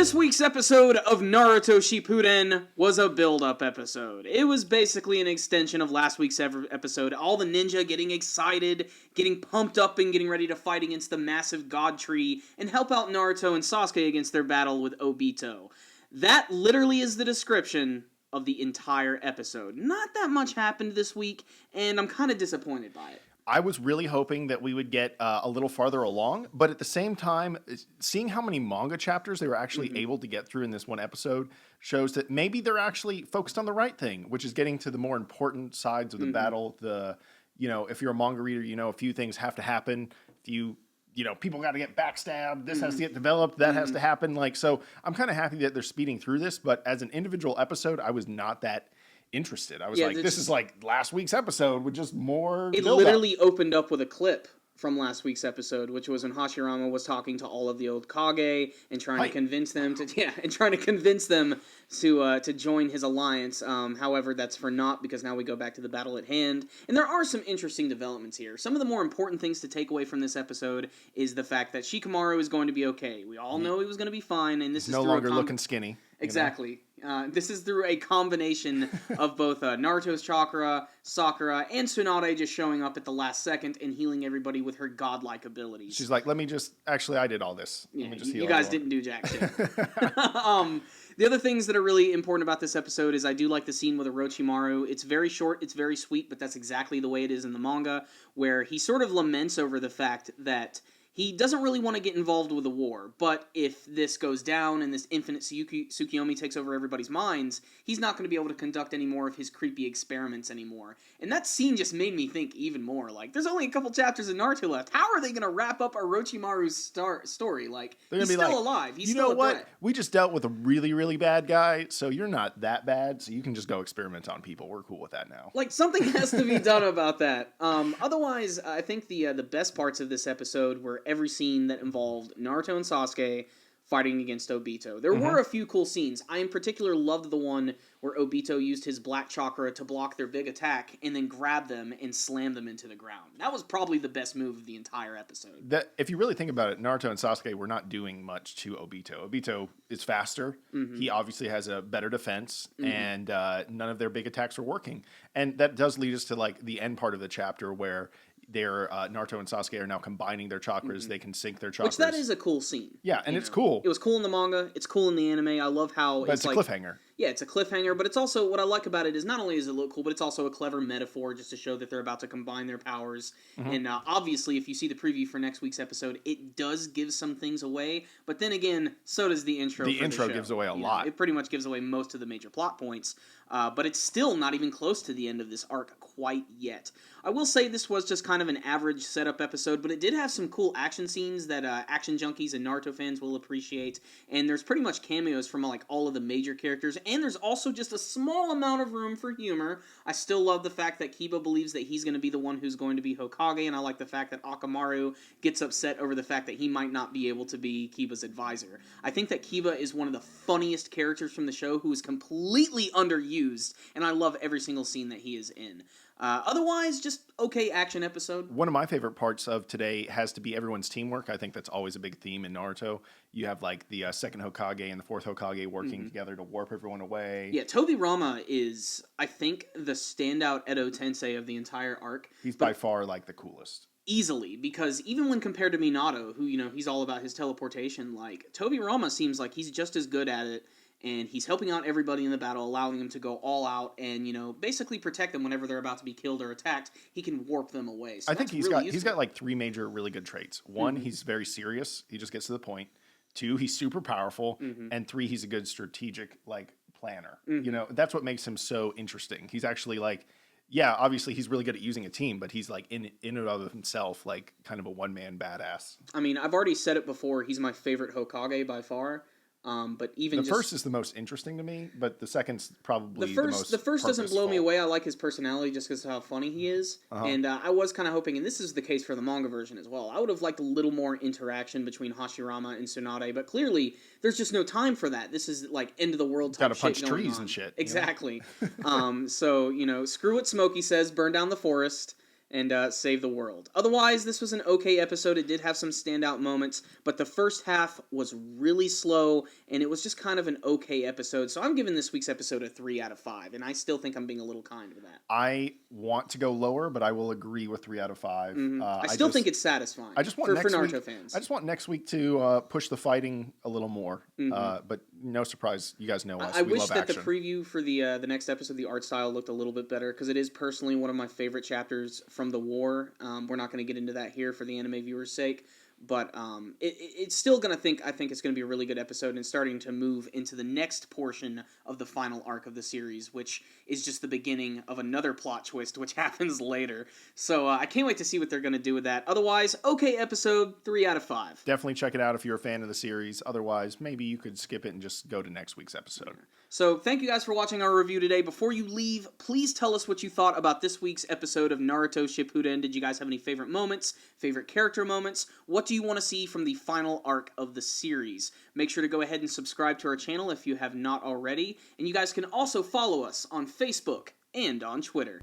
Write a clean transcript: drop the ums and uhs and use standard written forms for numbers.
This week's episode of Naruto Shippuden was a build-up episode. It was basically an extension of last week's episode. All the ninja getting excited, getting pumped up, and getting ready to fight against the massive god tree and help out Naruto and Sasuke against their battle with Obito. That literally is the description of the entire episode. Not that much happened this week, and I'm kind of disappointed by it. I was really hoping that we would get a little farther along, but at the same time, seeing how many manga chapters they were actually able to get through in this one episode shows that maybe they're actually focused on the right thing, which is getting to the more important sides of the battle. If you're a manga reader, a few things have to happen. People got to get backstabbed. This has to get developed. That has to happen. So I'm kind of happy that they're speeding through this, but as an individual episode, I was not that interested. I was this is like last week's episode with just more. It literally opened up with a clip from last week's episode, which was when Hashirama was talking to all of the old Kage and trying to convince them to join his alliance. However, that's for naught because now we go back to the battle at hand, and there are some interesting developments here. Some of the more important things to take away from this episode is the fact that Shikamaru is going to be okay. We all know he was going to be fine, and this is no longer looking skinny. Exactly. This is through a combination of both Naruto's chakra, Sakura, and Tsunade just showing up at the last second and healing everybody with her godlike abilities. She's like, I did all this. Yeah, let me just heal you guys didn't do jack shit. The other things that are really important about this episode is I do like the scene with Orochimaru. It's very short, it's very sweet, but that's exactly the way it is in the manga, where he sort of laments over the fact that he doesn't really want to get involved with the war, but if this goes down and this infinite Tsukiyomi takes over everybody's minds, he's not going to be able to conduct any more of his creepy experiments anymore. And that scene just made me think even more. There's only a couple chapters of Naruto left. How are they going to wrap up Orochimaru's story? He's still alive. He's still a threat. We just dealt with a really, really bad guy, so you're not that bad, so you can just go experiment on people. We're cool with that now. Something has to be done about that. Otherwise, I think the best parts of this episode were every scene that involved Naruto and Sasuke fighting against Obito. There were a few cool scenes. I in particular loved the one where Obito used his black chakra to block their big attack and then grab them and slam them into the ground. That was probably the best move of the entire episode. If you really think about it, Naruto and Sasuke were not doing much to Obito. Obito is faster. He obviously has a better defense, and none of their big attacks were working. And that does lead us to the end part of the chapter where Naruto and Sasuke are now combining their chakras. They can sync their chakras. Which that is a cool scene. Yeah, and it's cool. It was cool in the manga. It's cool in the anime. I love how it's a cliffhanger. Yeah, it's a cliffhanger, but it's also, what I like about it is not only does it look cool, but it's also a clever metaphor just to show that they're about to combine their powers. And obviously, if you see the preview for next week's episode, it does give some things away, but then again, so does the intro. The intro gives away a lot. It pretty much gives away most of the major plot points, but it's still not even close to the end of this arc quite yet. I will say this was just kind of an average setup episode, but it did have some cool action scenes that action junkies and Naruto fans will appreciate, and there's pretty much cameos from all of the major characters, and there's also just a small amount of room for humor. I still love the fact that Kiba believes that he's going to be the one who's going to be Hokage, and I like the fact that Akamaru gets upset over the fact that he might not be able to be Kiba's advisor. I think that Kiba is one of the funniest characters from the show who is completely underused, and I love every single scene that he is in. Otherwise, just okay action episode. One of my favorite parts of today has to be everyone's teamwork. I think that's always a big theme in Naruto. You have the second Hokage and the fourth Hokage working together to warp everyone away. Yeah, Tobirama is, I think, the standout Edo Tensei of the entire arc. He's by far the coolest. Easily, because even when compared to Minato, who, he's all about his teleportation, Tobirama seems like he's just as good at it. And he's helping out everybody in the battle, allowing them to go all out and, basically protect them whenever they're about to be killed or attacked. He can warp them away. So I think he's got three major really good traits. One, he's very serious. He just gets to the point. Two, he's super powerful. And three, he's a good strategic planner. That's what makes him so interesting. He's actually obviously he's really good at using a team, but he's in and of himself, kind of a one-man badass. I mean, I've already said it before. He's my favorite Hokage by far. But even the first is the most interesting to me, but the second's probably the most. The first doesn't blow me away. I like his personality just because of how funny he is, and I was kind of hoping, and this is the case for the manga version as well. I would have liked a little more interaction between Hashirama and Tsunade, but clearly there's just no time for that. This is end of the world type shit. Gotta punch trees and shit. Exactly. So screw what Smokey says. Burn down the forest. and save the world. Otherwise, this was an okay episode. It did have some standout moments, but the first half was really slow, and it was just kind of an okay episode. So I'm giving this week's episode a 3 out of 5, and I still think I'm being a little kind with that. I want to go lower, but I will agree with 3 out of 5. I still think it's satisfying. I just want for next Naruto week, fans. I just want next week to push the fighting a little more. But no surprise, you guys know us. I we wish love that action. the preview for the next episode, the art style looked a little bit better, because it is personally one of my favorite chapters from the war. We're not going to get into that here for the anime viewers' sake, but it's still going to I think it's going to be a really good episode, and starting to move into the next portion of the final arc of the series, which is just the beginning of another plot twist, which happens later. So I can't wait to see what they're going to do with that. Otherwise, okay episode, 3 out of 5. Definitely check it out if you're a fan of the series. Otherwise, maybe you could skip it and just go to next week's episode. So thank you guys for watching our review today. Before you leave, please tell us what you thought about this week's episode of Naruto Shippuden. Did you guys have any favorite moments, favorite character moments? What do you want to see from the final arc of the series? Make sure to go ahead and subscribe to our channel if you have not already. And you guys can also follow us on Facebook and on Twitter.